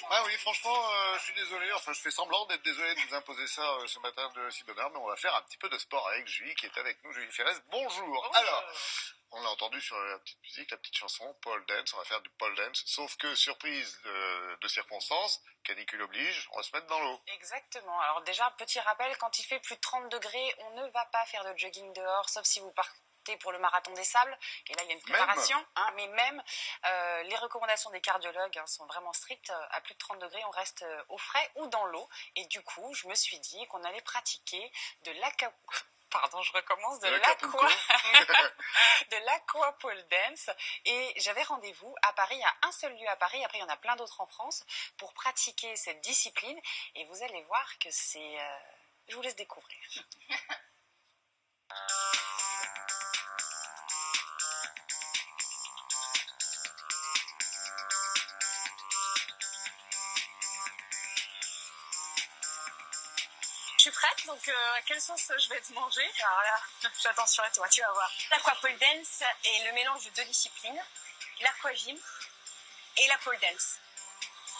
Ah oui, franchement, je suis désolé, enfin je fais semblant d'être désolé de vous imposer ça ce matin de si bonne heure, mais on va faire un petit peu de sport avec Julie qui est avec nous, Julie Ferrez, bonjour. Alors, on l'a entendu sur la petite musique, la petite chanson, pole dance, on va faire du pole dance, sauf que surprise de circonstance, canicule oblige, on va se mettre dans l'eau. Exactement, alors déjà petit rappel, quand il fait plus de 30 degrés, on ne va pas faire de jogging dehors, sauf si vous partez pour le marathon des sables, et là il y a une préparation, mais même les recommandations des cardiologues sont vraiment strictes, à plus de 30 degrés on reste au frais ou dans l'eau, et du coup je me suis dit qu'on allait pratiquer de l'aqua pole dance, et j'avais rendez-vous à Paris, il y a un seul lieu à Paris, après il y en a plein d'autres en France, pour pratiquer cette discipline, et vous allez voir que c'est... je vous laisse découvrir. Je suis prête, donc quelle sauce je vais te manger? Alors là, fais attention à toi, tu vas voir. L'aqua pole dance est le mélange de deux disciplines, l'aquagym et la pole dance.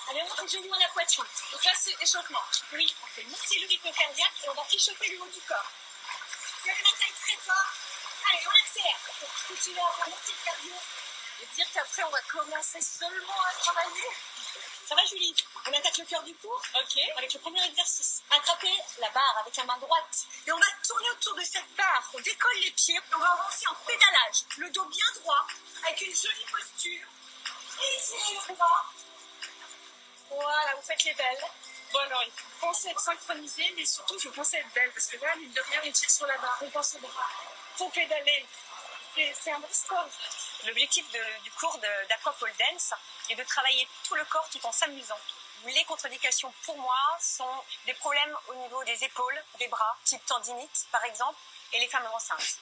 Allez, on va genoux à la poitrine. Donc là, c'est échauffement. Oui, on fait monter le rythme cardiaque et on va échauffer le haut du corps. Serrez la taille très fort. Allez, on accélère. Pour continuer à faire monter le cardio. Et dire qu'après, on va commencer seulement à travailler. Ça va, Julie? On attaque le cœur du cou. Ok. Avec le premier exercice. Attrapez la barre avec la main droite. Et on va tourner autour de cette barre. On décolle les pieds. On va avancer en pédalage. Le dos bien droit. Avec une jolie posture. Et étirez le bras. Voilà, vous faites les belles. Bon, alors, il faut penser à être synchronisé, mais surtout, il faut penser à être belle. Parce que là, mine de rien, on tire sur la barre. On pense au bras. Faut pédaler. C'est un vrai sport. L'objectif du cours d'Aqua Pole Dance est de travailler tout le corps tout en s'amusant. Les contre-indications pour moi sont des problèmes au niveau des épaules, des bras, type tendinite par exemple, et les femmes enceintes.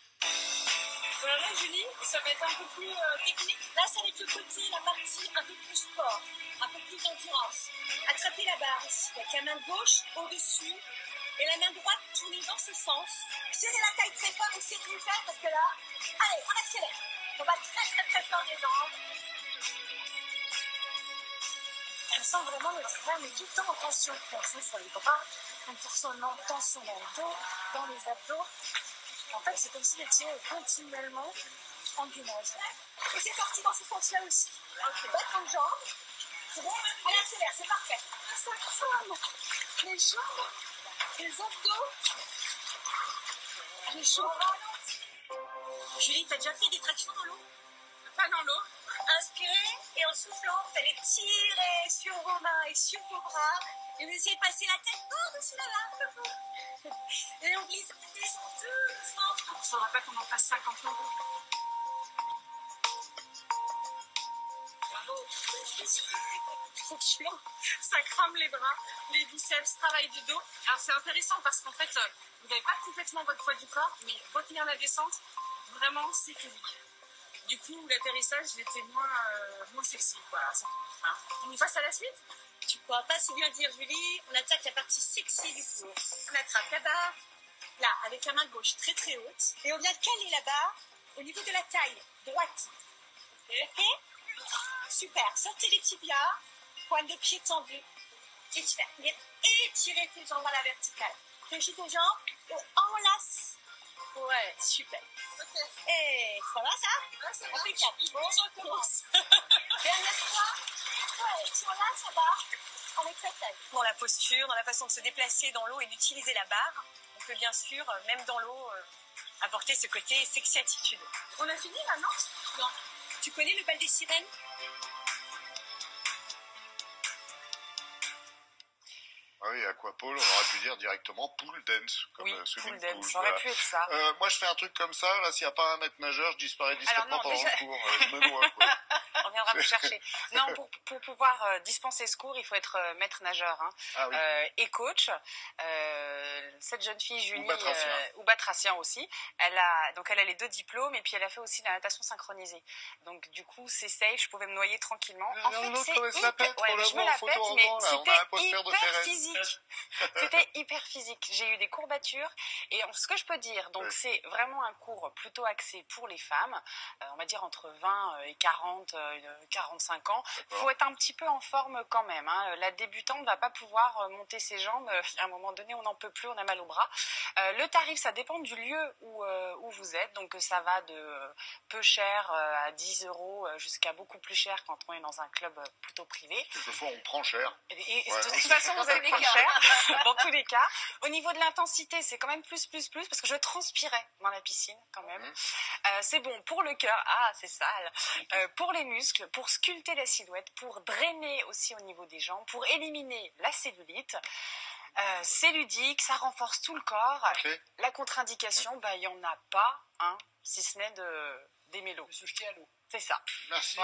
Voilà, là, Julie, ça va être un peu plus technique. Là, ça va être le côté, la partie un peu plus sport, un peu plus endurance. Attrapez la barre ici, avec la main gauche au-dessus et la main droite tournée dans ce sens. Serrez la taille très fort et serrez les fesses parce que là, allez, on accélère. On va très fort les jambes. On sent vraiment le travail, mais tout le temps en tension. Tension sur les bras, en tension dans le dos, dans les abdos. En fait, c'est comme si vous étiez continuellement en gainage. Et c'est parti dans ce sens-là aussi. Ok, battement de jambes. C'est bon? Allez, accélère, c'est parfait. Ça crame. Les jambes, les abdos. J'ai chaud. Julie, t'as déjà fait des tractions dans l'eau? Pas dans l'eau. Inspirez et en soufflant, vous allez tirer sur vos mains et sur vos bras. Et vous essayez de passer la tête par-dessus la barre. Et on glisse tout doucement. Il ne faudra pas qu'on en fasse 50 euros. Bravo. Ça crame les bras, les biceps, travail du dos. Alors c'est intéressant parce qu'en fait, vous n'avez pas complètement votre poids du corps, mais retenir la descente, vraiment, c'est physique. Du coup, l'atterrissage, il était moins sexy, quoi. Hein. On passe à la suite? Tu pourras pas si bien dire, Julie. On attaque la partie sexy du cours. On attrape la barre, là, avec la main gauche très haute. Et on vient caler la barre au niveau de la taille droite. Ok? Super. Sortez les tibias, pointe de pied tendue. Étirez tes jambes à la verticale. Fléchis tes jambes et enlace. Ouais, super. Ok. Et ça va, ça? Ouais, ça va. Impeccable. Bon, on recommence. Dernière fois. Ouais, et tu enlaces la barre avec sa taille. Dans la posture, dans la façon de se déplacer dans l'eau et d'utiliser la barre, on peut bien sûr, même dans l'eau, apporter ce côté sexy attitude. On a fini là, non? Non. Tu connais le bal des sirènes? Ah oui, aquapole, on aurait pu dire directement pool dance, comme oui, swimming pool pool. Dance, ça aurait pu être ça. Moi, je fais un truc comme ça, là, s'il n'y a pas un maître nageur, je disparais discrètement pendant le cours, je me noie, quoi. On viendra vous chercher. Non, pour pouvoir dispenser ce cours, il faut être maître nageur, hein, Ah oui. et coach. cette jeune fille, Julie, ou Batracien aussi, elle a les 2 diplômes et puis elle a fait aussi la natation synchronisée. Donc du coup, c'est safe, je pouvais me noyer tranquillement. En fait, c'est hyper... je me la pète, mais c'était hyper physique. C'était hyper physique. J'ai eu des courbatures et ce que je peux dire, donc c'est vraiment un cours plutôt axé pour les femmes, on va dire entre 20 et 40, 45 ans. Faut être un petit peu en forme quand même. Hein. La débutante ne va pas pouvoir monter ses jambes. À un moment donné, on n'en peut plus, on a mal au bras. Le tarif, ça dépend du lieu où vous êtes. Donc ça va de peu cher à 10 € jusqu'à beaucoup plus cher quand on est dans un club plutôt privé. Quelquefois, on prend cher. Et de toute façon, vous allez prendre cher dans tous les cas. Au niveau de l'intensité, c'est quand même plus parce que je transpirais dans la piscine quand même. C'est bon pour le cœur. Ah, c'est sale. Pour les muscles, pour sculpter la silhouette, pour drainer aussi au niveau des jambes, pour éliminer la cellulite. C'est ludique, ça renforce tout le corps. La contre-indication, il n'y en a pas, hein, si ce n'est des mélos. De se jeter à l'eau. C'est ça. Merci.